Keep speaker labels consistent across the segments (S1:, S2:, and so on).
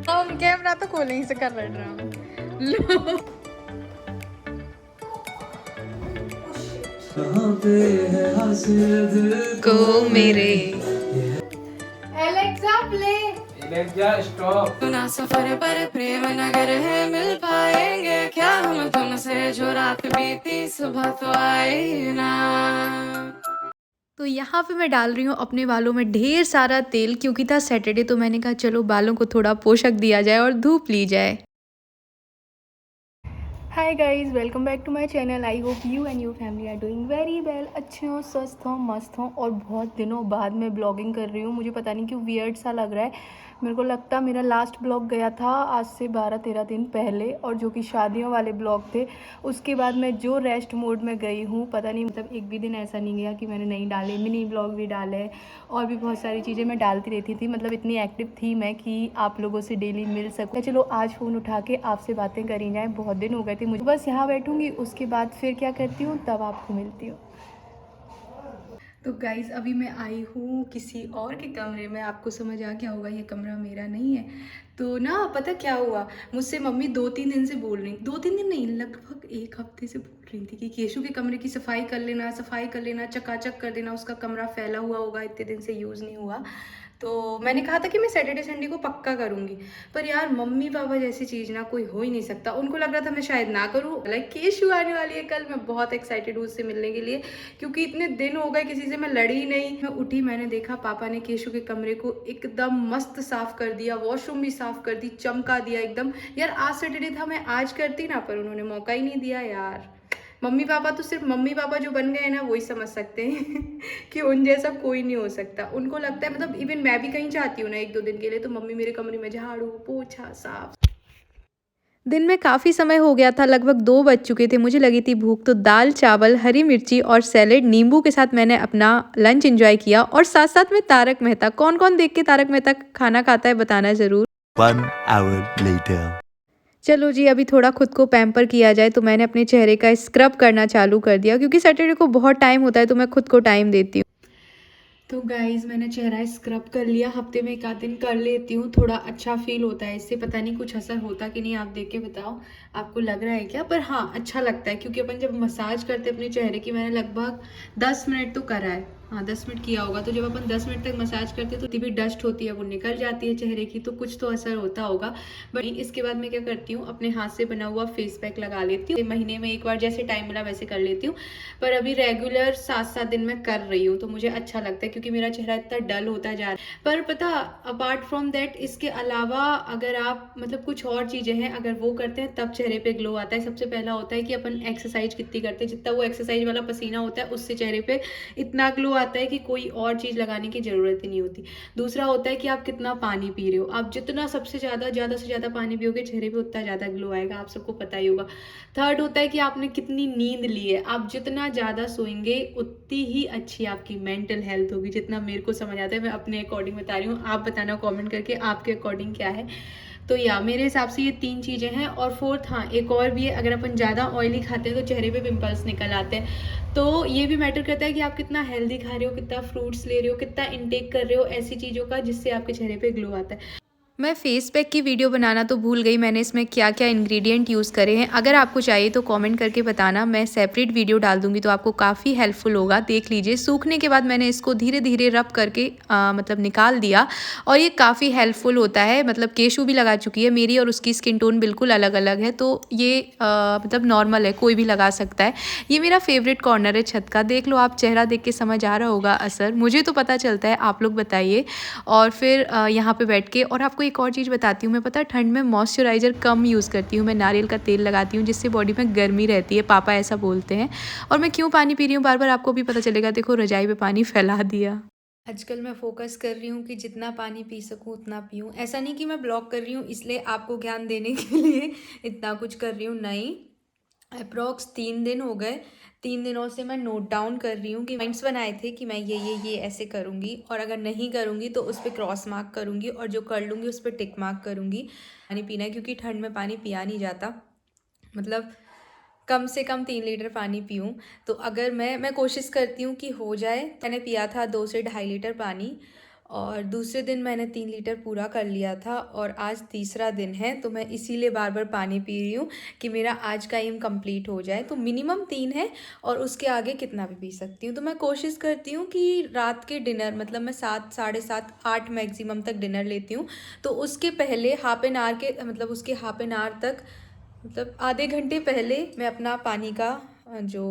S1: हम कैमरा तो खोले ही से कर रहे ड्रामा। लो कहाँ पे है हासिल दिल को मेरे। Alexa play. Alexa stop. सुना सफर पर प्रेम नगर है, मिल पाएंगे क्या हम तुमसे, जो रात बीती सुबह तो आई ना। तो यहाँ पे मैं डाल रही हूँ अपने बालों में ढेर सारा तेल, क्योंकि था सैटरडे तो मैंने कहा चलो बालों को थोड़ा पोषक दिया जाए और धूप ली जाए। Hi guys, welcome back to my channel. I hope you and your family are doing very well. अच्छे हो, स्वस्थ हो, मस्त हो। और बहुत दिनों बाद मैं ब्लॉगिंग कर रही हूँ। मुझे पता नहीं क्यों वियर्ड सा लग रहा है। मेरे को लगता मेरा लास्ट ब्लॉग गया था आज से 12-13 दिन पहले, और जो कि शादियों वाले ब्लॉग थे। उसके बाद मैं जो रेस्ट मोड में गई हूँ, पता नहीं, मतलब एक भी दिन ऐसा नहीं गया कि मैंने नहीं डाले। मिनी ब्लॉग भी डाले और भी बहुत सारी चीज़ें मैं डालती रहती थी। मतलब इतनी एक्टिव थी मैं कि आप लोगों से डेली मिल सकूँ। चलो आज फ़ोन उठा के आपसे बातें करी जाएँ, बहुत दिन हो गए थे मुझे। बस यहाँ बैठूँगी, उसके बाद फिर क्या करती हूँ तब आपको मिलती हूँ। तो गाइज़ अभी मैं आई हूँ किसी और के कमरे में। आपको समझ आ गया होगा ये कमरा मेरा नहीं है। तो ना पता क्या हुआ, मुझसे मम्मी 2-3 दिन से बोल रही, 2-3 दिन नहीं, लगभग 1 हफ्ते से बोल रही थी कि केशु के कमरे की सफाई कर लेना, सफाई कर लेना, चकाचक कर देना। उसका कमरा फैला हुआ होगा, इतने दिन से यूज़ नहीं हुआ। तो मैंने कहा था कि मैं सैटरडे संडे को पक्का करूँगी। पर यार मम्मी पापा जैसी चीज़ ना कोई हो ही नहीं सकता। उनको लग रहा था मैं शायद ना करूँ। लाइक केशु आने वाली है कल, मैं बहुत एक्साइटेड हूँ उससे मिलने के लिए, क्योंकि इतने दिन हो गए किसी से मैं लड़ी ही नहीं। मैं उठी, मैंने देखा पापा ने केशु के कमरे को एकदम मस्त साफ कर दिया, वॉशरूम भी साफ कर दी, चमका दिया एकदम। यार आज सैटरडे था, मैं आज करती ना, पर उन्होंने मौका ही नहीं दिया यार। मम्मी पापा तो सिर्फ मम्मी पापा जो बन गए हैं ना, वही समझ सकते हैं कि उन जैसा कोई नहीं हो सकता। उनको लगता है, मतलब इवन मैं भी कहीं जाती हूँ ना 1-2 दिन के लिए, तो मम्मी मेरे कमरे में झाड़ू पोछा साफ। दिन में काफ़ी समय हो गया था, लगभग 2 बज चुके थे। मुझे लगी थी भूख, तो दाल चावल हरी मिर्ची और सैलेड नींबू के साथ मैंने अपना लंच एंजॉय किया। और साथ साथ में तारक मेहता। कौन कौन देख के तारक मेहता खाना खाता है बताना ज़रूर।
S2: 1 hour later.
S1: चलो जी, अभी थोड़ा खुद को पैम्पर किया जाए, तो मैंने अपने चेहरे का स्क्रब करना चालू कर दिया, क्योंकि सैटरडे को बहुत टाइम होता है तो मैं खुद को टाइम देती हूँ। तो गाइज़ मैंने चेहरा स्क्रब कर लिया। हफ्ते में 1 आध दिन कर लेती हूँ, थोड़ा अच्छा फील होता है इससे। पता नहीं कुछ असर होता कि नहीं, आप देख के बताओ आपको लग रहा है क्या। पर हाँ अच्छा लगता है, क्योंकि अपन जब मसाज करते हैं अपने चेहरे की, मैंने लगभग 10 मिनट तो करा है। हाँ 10 मिनट किया होगा। तो जब अपन 10 मिनट तक मसाज करते हैं तो जितनी भी डस्ट होती है वो निकल जाती है चेहरे की, तो कुछ तो असर होता होगा। बट इसके बाद मैं क्या करती हूँ, अपने हाथ से बना हुआ फेस पैक लगा लेती हूँ। महीने में 1 बार जैसे टाइम मिला वैसे कर लेती हूँ। पर अभी रेगुलर 7-7 दिन में कर रही हूँ, तो मुझे अच्छा लगता है, क्योंकि मेरा चेहरा इतना डल होता जा रहा है। पर पता, अपार्ट फ्रॉम दैट, इसके अलावा अगर आप मतलब कुछ और चीज़ें हैं अगर वो करते हैं तब चेहरे पे ग्लो आता है। सबसे पहला होता है कि अपन एक्सरसाइज कितनी करते हैं, जितना वो एक्सरसाइज वाला पसीना होता है उससे चेहरे पे इतना ग्लो आता है कि कोई और चीज़ लगाने की ज़रूरत ही नहीं होती। दूसरा होता है कि आप कितना पानी पी रहे हो। आप जितना सबसे ज़्यादा से ज़्यादा पानी पियोगे चेहरे पे उतना ज़्यादा ग्लो आएगा, आप सबको पता ही होगा। थर्ड होता है कि आपने कितनी नींद ली है। आप जितना ज़्यादा सोएंगे उतनी ही अच्छी आपकी मेंटल हेल्थ होगी, जितना मेरे को समझ आता है। मैं अपने अकॉर्डिंग बता रही हूँ, आप बताना कमेंट करके आपके अकॉर्डिंग क्या है। तो या मेरे हिसाब से ये 3 चीज़ें हैं। और फोर्थ, हाँ एक और भी है, अगर अपन ज़्यादा ऑयली खाते हैं तो चेहरे पे पिंपल्स निकल आते हैं। तो ये भी मैटर करता है कि आप कितना हेल्दी खा रहे हो, कितना फ्रूट्स ले रहे हो, कितना इनटेक कर रहे हो ऐसी चीज़ों का, जिससे आपके चेहरे पे ग्लो आता है। मैं फेस पैक की वीडियो बनाना तो भूल गई, मैंने इसमें क्या क्या इंग्रेडिएंट यूज़ करे हैं। अगर आपको चाहिए तो कमेंट करके बताना, मैं सेपरेट वीडियो डाल दूंगी, तो आपको काफ़ी हेल्पफुल होगा। देख लीजिए, सूखने के बाद मैंने इसको धीरे धीरे रब करके मतलब निकाल दिया, और ये काफ़ी हेल्पफुल होता है। मतलब केशु भी लगा चुकी है, मेरी और उसकी स्किन टोन बिल्कुल अलग अलग है, तो ये मतलब नॉर्मल है, कोई भी लगा सकता है। ये मेरा फेवरेट कॉर्नर है छत का। देख लो आप, चेहरा देख के समझ आ रहा होगा असर, मुझे तो पता चलता है, आप लोग बताइए। और फिर यहाँ पे बैठ के, और आपको एक और चीज़ बताती हूँ, मैं पता है ठंड में मॉइस्चराइज़र कम यूज़ करती हूँ। मैं नारियल का तेल लगाती हूँ, जिससे बॉडी में गर्मी रहती है, पापा ऐसा बोलते हैं। और मैं क्यों पानी पी रही हूँ बार बार आपको भी पता चलेगा। देखो रजाई पे पानी फैला दिया। आजकल मैं फोकस कर रही हूँ कि जितना पानी पी सकूँ उतना पीऊँ। ऐसा नहीं कि मैं ब्लॉग कर रही हूँ इसलिए आपको ज्ञान देने के लिए इतना कुछ कर रही हूँ, नहीं। अप्रॉक्स 3 दिन हो गए, 3 दिनों से मैं नोट डाउन कर रही हूँ कि पॉइंट्स बनाए थे कि मैं ये ऐसे करूँगी, और अगर नहीं करूँगी तो उस पर क्रॉस मार्क करूँगी, और जो कर लूँगी उस पर टिक मार्क करूँगी। पानी पीना है, क्योंकि ठंड में पानी पिया नहीं जाता। मतलब कम से कम 3 लीटर पानी पीऊँ। तो अगर मैं कोशिश करती हूँ कि हो जाए। मैंने पिया था 2 से 2.5 लीटर पानी, और दूसरे दिन मैंने 3 लीटर पूरा कर लिया था और आज तीसरा दिन है, तो मैं इसीलिए बार बार पानी पी रही हूँ कि मेरा आज का एम कंप्लीट हो जाए। तो मिनिमम 3 है और उसके आगे कितना भी पी सकती हूँ। तो मैं कोशिश करती हूँ कि रात के डिनर मतलब मैं 7, साढ़े 7, 8 मैक्सिमम तक डिनर लेती हूँ। तो उसके पहले हाफ एन आवर के मतलब उसके हाफ एन आवर तक मतलब आधे घंटे पहले मैं अपना पानी का जो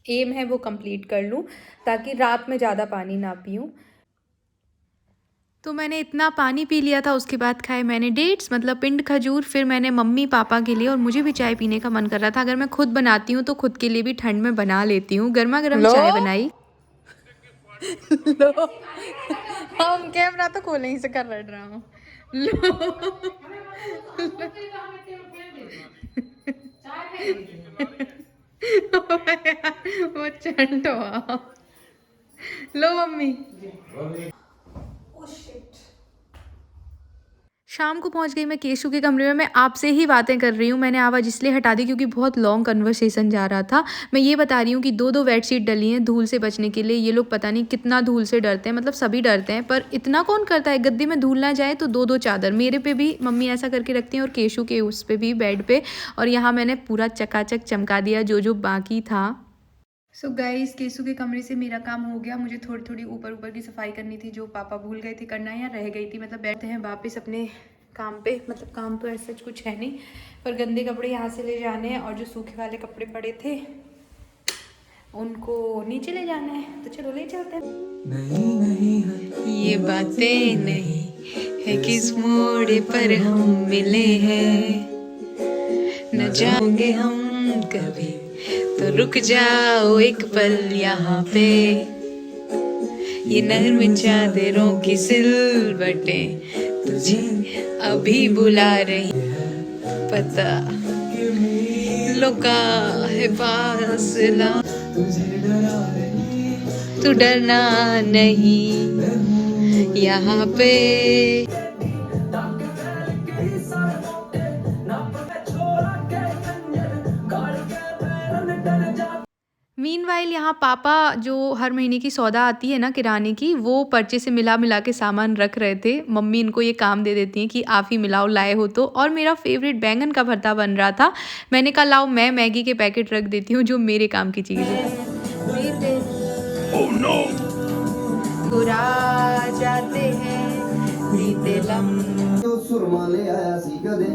S1: एम है वो कंप्लीट कर लूँ, ताकि रात में ज़्यादा पानी ना पीऊँ। तो मैंने इतना पानी पी लिया था, उसके बाद खाए मैंने डेट्स मतलब पिंड खजूर। फिर मैंने मम्मी पापा के लिए, और मुझे भी चाय पीने का मन कर रहा था। अगर मैं खुद बनाती हूँ तो खुद के लिए भी ठंड में बना लेती हूँ। गर्मा गर्म चाय बनाई। लो हम कैमरा तो खोले ही से कर रहा हूँ। लो वो चंटो लो मम्मी। शाम को पहुंच गई मैं केशु के कमरे में। मैं आपसे ही बातें कर रही हूँ। मैंने आवाज़ इसलिए हटा दी क्योंकि बहुत लॉन्ग कन्वर्सेशन जा रहा था। मैं ये बता रही हूँ कि 2-2 बेडशीट डली हैं धूल से बचने के लिए। ये लोग पता नहीं कितना धूल से डरते हैं, मतलब सभी डरते हैं, पर इतना कौन करता है। गद्दे में धूल ना जाए तो 2-2 चादर मेरे पे भी मम्मी ऐसा करके रखती हैं, और केशु के उस पर भी बेड पे। और यहाँ मैंने पूरा चकाचक चमका दिया जो जो बाकी था। सो गाइस, केसु के कमरे से मेरा काम हो गया। मुझे थोड़ी थोड़ी ऊपर ऊपर की सफाई करनी थी, जो पापा भूल गए थे करना या रह गई थी। मतलब बैठते हैं वापस अपने काम पे। मतलब काम तो ऐसा कुछ है नहीं, पर गंदे कपड़े यहाँ से ले जाने हैं और जो सूखे वाले कपड़े पड़े थे उनको नीचे ले जाना है। तो चलो ले चलते हैं। ये बातें नहीं है किस मोड़ पर हम मिले हैं, न जाओगे हम कभी तो रुक जाओ एक पल यहाँ पे। ये नर्म चादरों की सिलवटें तुझे अभी बुला रही, पता लुका है फासला, तू डरना नहीं यहाँ पे। मीनवाइल यहाँ पापा जो हर महीने की सौदा आती है ना किराने की, वो पर्चे से मिला मिला के सामान रख रहे थे। मम्मी इनको ये काम दे देती हैं कि आप ही मिलाओ लाए हो तो। और मेरा फेवरेट बैंगन का भरता बन रहा था। मैंने कहा लाओ मैं मैगी के पैकेट रख देती हूँ, जो मेरे काम की चीज़ है। oh, no. जाते हैं बीते लम्हे सुरमा ले आया सी कदे,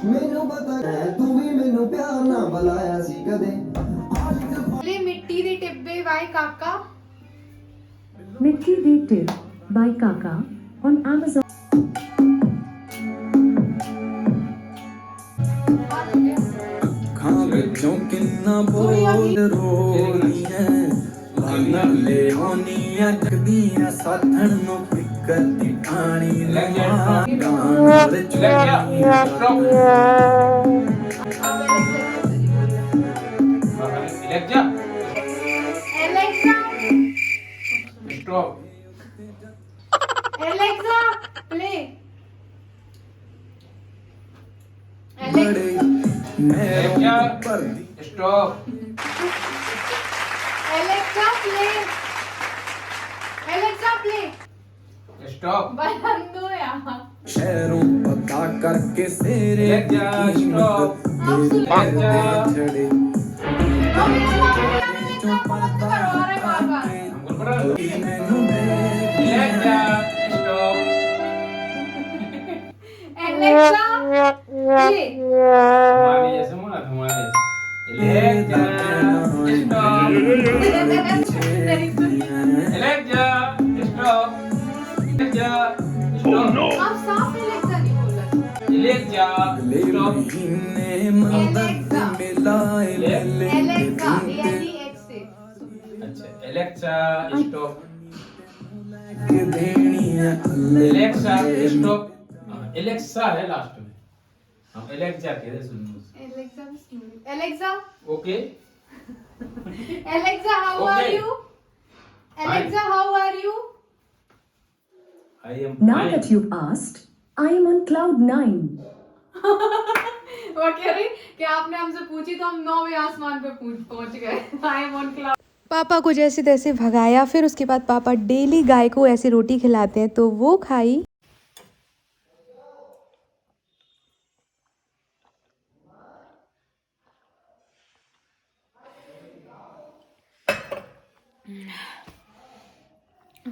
S1: मैनू पता है तू भी मैनू प्यार ना बुलाया सी कदे। मिट्टी दे टिब्बे बाय काका।
S3: मिट्टी दे टिब बाय काका on Amazon। खावे क्यों किन्ना बोल रोनी है, लाना ले होनिया कदियां साथन नो फिकर दी ठाणी लगा गान विच
S4: Stop.
S1: Alexa, play.
S4: Alexa, stop.
S1: Alexa, play. Alexa, play.
S4: Stop.
S1: बंद हो यार।
S3: शहरों पता करके तेरे
S4: Alexa, stop.
S3: छड़े
S4: Alexa, stop. Alexa, stop. Alexa है लास्ट में, हम Alexa कह रहे सुनो।
S1: Alexa,
S4: Okay.
S1: Alexa, how are you? Alexa, how are you?
S4: I am
S3: Now
S4: fine.
S3: that you've asked, I am on cloud 9।
S1: वो कह रही कि आपने हमसे पूछी तो हम 9वें आसमान पे पहुंच गए। I am on cloud। पापा को जैसे तैसे भगाया, फिर उसके बाद पापा डेली गाय को ऐसे रोटी खिलाते हैं तो वो खाई।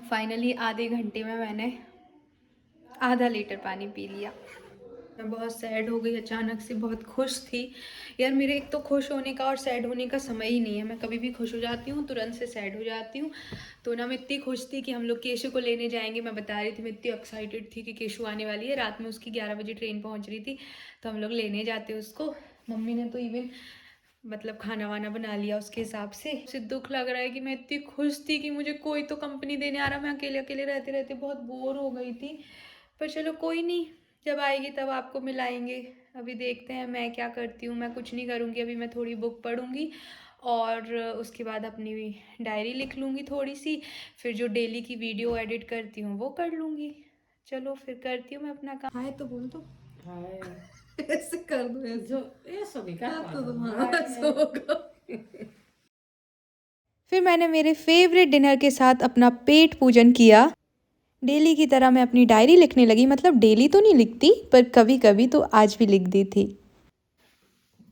S1: फाइनली आधे घंटे में मैंने आधा लीटर पानी पी लिया। मैं बहुत सैड हो गई अचानक से, बहुत खुश थी यार। मेरे एक तो खुश होने का और सैड होने का समय ही नहीं है। मैं कभी भी खुश हो जाती हूँ तुरंत से सैड हो जाती हूँ। तो ना मैं इतनी खुश थी कि हम लोग केशु को लेने जाएंगे। मैं बता रही थी मैं इतनी एक्साइटेड थी कि केशु आने वाली है। रात में उसकी 11 बजे ट्रेन पहुँच रही थी तो हम लोग लेने जाते उसको। मम्मी ने तो इवन मतलब खाना वाना बना लिया उसके हिसाब से। उसे दुख लग रहा है कि मैं इतनी खुश थी कि मुझे कोई तो कंपनी देने आ रहा। मैं अकेले अकेले रहते रहते बहुत बोर हो गई थी। पर चलो कोई नहीं, जब आएगी तब आपको मिलाएंगे। अभी देखते हैं मैं क्या करती हूँ। मैं कुछ नहीं करूँगी अभी, मैं थोड़ी बुक पढ़ूँगी और उसके बाद अपनी डायरी लिख लूँगी थोड़ी सी। फिर जो डेली की वीडियो एडिट करती हूँ वो कर लूँगी। चलो फिर करती हूँ मैं अपना काम। हाय तो बोल दो।
S5: हाय
S1: ऐसे कर दो ऐसे।
S5: जो ये सभी का
S1: तो फिर मैंने मेरे फेवरेट डिनर के साथ अपना पेट पूजन किया। डेली की तरह मैं अपनी डायरी लिखने लगी। मतलब डेली तो नहीं लिखती पर कभी कभी तो आज भी लिख दी थी।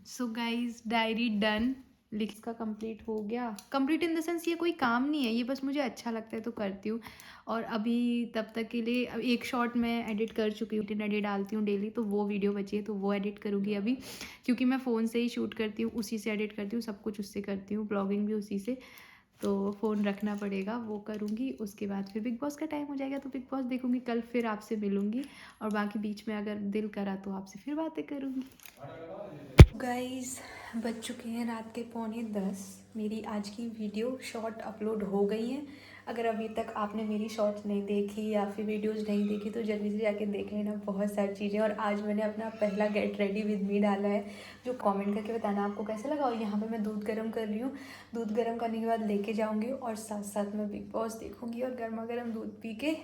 S1: सो गाइज डायरी डन, लिख का कंप्लीट हो गया। कंप्लीट इन द सेंस ये कोई काम नहीं है, ये बस मुझे अच्छा लगता है तो करती हूँ। और अभी तब तक के लिए अब एक शॉट मैं एडिट कर चुकी हूँ। एडिट डालती हूँ डेली तो वो वीडियो बची है तो वो एडिट करूँगी अभी, क्योंकि मैं फ़ोन से ही शूट करती हूँ, उसी से एडिट करती हूँ, सब कुछ उससे करती हूँ, ब्लॉगिंग भी उसी से। तो फ़ोन रखना पड़ेगा, वो करूँगी। उसके बाद फिर बिग बॉस का टाइम हो जाएगा तो बिग बॉस देखूँगी। कल फिर आपसे मिलूँगी और बाकी बीच में अगर दिल करा तो आपसे फिर बातें करूँगी। गाइस बज चुके हैं रात के 9:45। मेरी आज की वीडियो शॉर्ट अपलोड हो गई है। अगर अभी तक आपने मेरी शॉर्ट्स नहीं देखी या फिर वीडियोस नहीं देखी तो जल्दी से जाके देख लेना, बहुत सारी चीज़ें। और आज मैंने अपना पहला गेट रेडी विद मी डाला है, जो कमेंट करके बताना आपको कैसा लगा। और यहाँ पे मैं दूध गर्म कर रही हूँ। दूध गर्म करने के बाद लेके जाऊँगी और साथ साथ में बिग बॉस देखूँगी और गर्मा गर्म दूध पी के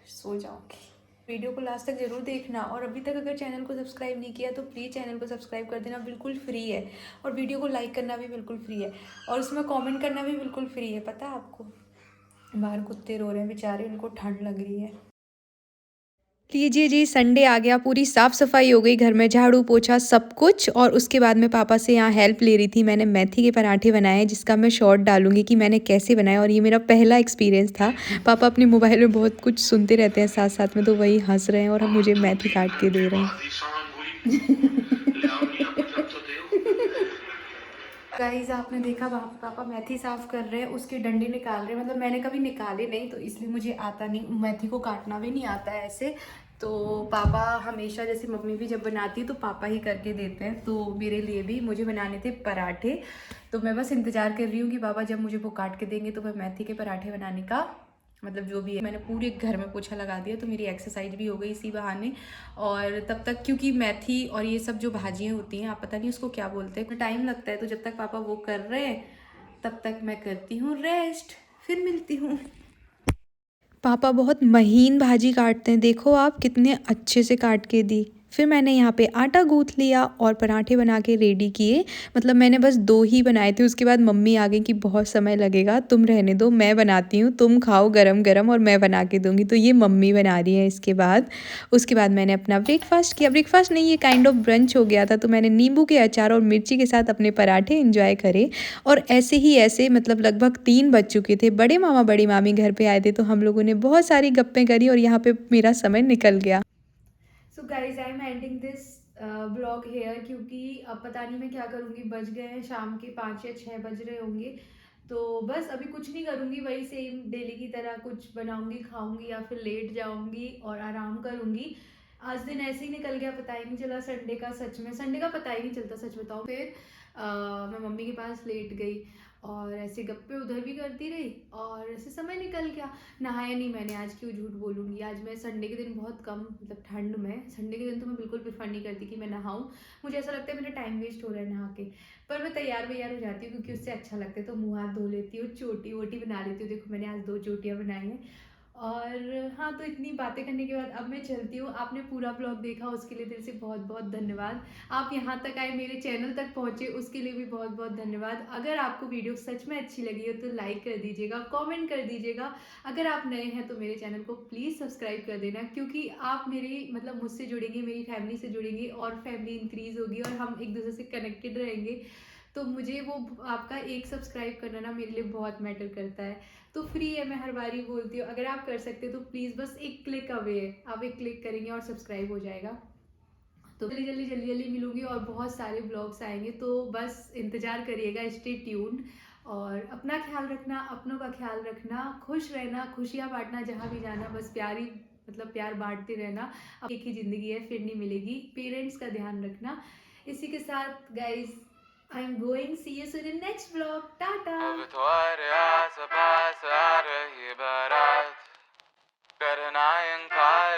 S1: सो जाऊँगी। वीडियो को लास्ट तक ज़रूर देखना। और अभी तक अगर चैनल को सब्सक्राइब नहीं किया तो प्लीज़ चैनल को सब्सक्राइब कर देना, बिल्कुल फ्री है। और वीडियो को लाइक करना भी बिल्कुल फ्री है और उसमें कमेंट करना भी बिल्कुल फ्री है। पता है आपको, बाहर कुत्ते रो रहे हैं बेचारे, उनको ठंड लग रही है। लीजिए जी, संडे आ गया, पूरी साफ़ सफाई हो गई घर में, झाड़ू पोछा सब कुछ। और उसके बाद मैं पापा से यहाँ हेल्प ले रही थी। मैंने मेथी के पराठे बनाए हैं जिसका मैं शॉर्ट डालूंगी कि मैंने कैसे बनाए। और ये मेरा पहला एक्सपीरियंस था। पापा अपने मोबाइल में बहुत कुछ सुनते रहते हैं साथ साथ में, तो वही हंस रहे हैं और हम मुझे मेथी काट के दे रहे हैं। गाइस आपने देखा पापा मेथी साफ़ कर रहे हैं, उसके डंडे निकाल रहे हैं। मतलब मैंने कभी निकाले नहीं तो इसलिए मुझे आता नहीं, मेथी को काटना भी नहीं आता है ऐसे। तो पापा हमेशा, जैसे मम्मी भी जब बनाती है तो पापा ही करके देते हैं। तो मेरे लिए भी मुझे बनाने थे पराठे। तो मैं बस इंतज़ार कर रही हूँ कि पापा जब मुझे वो काट के देंगे तो मैं मेथी के पराठे बनाने का, मतलब जो भी है। मैंने पूरे घर में पोछा लगा दिया तो मेरी एक्सरसाइज भी हो गई इसी बहाने। और तब तक क्योंकि मेथी और ये सब जो भाजियाँ होती हैं, आप पता नहीं उसको क्या बोलते हैं, टाइम लगता है। तो जब तक पापा वो कर रहे हैं तब तक मैं करती हूँ रेस्ट, फिर मिलती हूँ। पापा बहुत महीन भाजी काटते हैं, देखो आप कितने अच्छे से काट के दी। फिर मैंने यहाँ पे आटा गूँथ लिया और पराठे बना के रेडी किए। मतलब मैंने बस 2 ही बनाए थे। उसके बाद मम्मी आ गई कि बहुत समय लगेगा, तुम रहने दो, मैं बनाती हूँ, तुम खाओ गरम गरम और मैं बना के दूँगी। तो ये मम्मी बना रही है इसके बाद। उसके बाद मैंने अपना ब्रेकफास्ट किया। ब्रेकफास्ट नहीं, ये काइंड ऑफ ब्रंच हो गया था। तो मैंने नींबू के अचार और मिर्ची के साथ अपने पराठे इंजॉय करे। और ऐसे ही ऐसे मतलब लगभग 3 बज चुके थे। बड़े मामा बड़ी मामी घर पे आए थे तो हम लोगों ने बहुत सारी गप्पें करी और यहाँ पे मेरा समय निकल गया। So guys I am ending this blog here, क्योंकि अब पता नहीं मैं क्या करूँगी। बज गए हैं शाम के 5 या 6 बज रहे होंगे। तो बस अभी कुछ नहीं करूँगी, वही सेम डेली की तरह कुछ बनाऊँगी, खाऊँगी या फिर लेट जाऊँगी और आराम करूँगी। आज दिन ऐसे ही निकल गया, पता ही नहीं चला संडे का। सच में संडे का पता ही नहीं चलता, सच बताओ। फिर मैं मम्मी के पास लेट गई और ऐसे गप्पे उधर भी करती रही और ऐसे समय निकल गया। नहाया नहीं मैंने आज, क्यों झूठ बोलूँगी। आज मैं संडे के दिन बहुत कम, मतलब ठंड में संडे के दिन तो मैं बिल्कुल प्रेफर नहीं करती कि मैं नहाऊँ। मुझे ऐसा लगता है मेरा टाइम वेस्ट हो रहा है नहा के। पर मैं तैयार हो जाती हूँ क्योंकि उससे अच्छा लगता है। तो मुँह हाथ धो लेती हूँ, चोटी वोटी बना लेती हूँ। देखो मैंने आज 2 चोटियाँ बनाई हैं और हाँ, तो इतनी बातें करने के बाद अब मैं चलती हूँ। आपने पूरा ब्लॉग देखा उसके लिए दिल से बहुत बहुत धन्यवाद। आप यहाँ तक आए, मेरे चैनल तक पहुँचे, उसके लिए भी बहुत बहुत धन्यवाद। अगर आपको वीडियो सच में अच्छी लगी हो तो लाइक कर दीजिएगा, कमेंट कर दीजिएगा। अगर आप नए हैं तो मेरे चैनल को प्लीज़ सब्सक्राइब कर देना, क्योंकि आप मेरी मतलब मुझसे जुड़ेंगे, मेरी फैमिली से जुड़ेंगे और फैमिली इंक्रीज़ होगी और हम एक दूसरे से कनेक्टेड रहेंगे। तो मुझे वो आपका एक सब्सक्राइब करना ना मेरे लिए बहुत मैटर करता है। तो फ्री है, मैं हर बार ही बोलती हूँ, अगर आप कर सकते हो तो प्लीज़, बस एक क्लिक अवे है, आप एक क्लिक करेंगे और सब्सक्राइब हो जाएगा। तो जल्दी जल्दी मिलूंगी और बहुत सारे ब्लॉग्स आएंगे, तो बस इंतज़ार करिएगा, स्टे ट्यून्ड। और अपना ख्याल रखना, अपनों का ख्याल रखना, खुश रहना, खुशियाँ बांटना, जहाँ भी जाना बस प्यार ही मतलब प्यार बांटते रहना। अब एक ही ज़िंदगी है, फिर नहीं मिलेगी। पेरेंट्स का ध्यान रखना। इसी के साथ guys, I'm going. See you soon in next vlog. Tata.
S5: अब तुम्हारे आस पास आ रही बारात, करना इनकार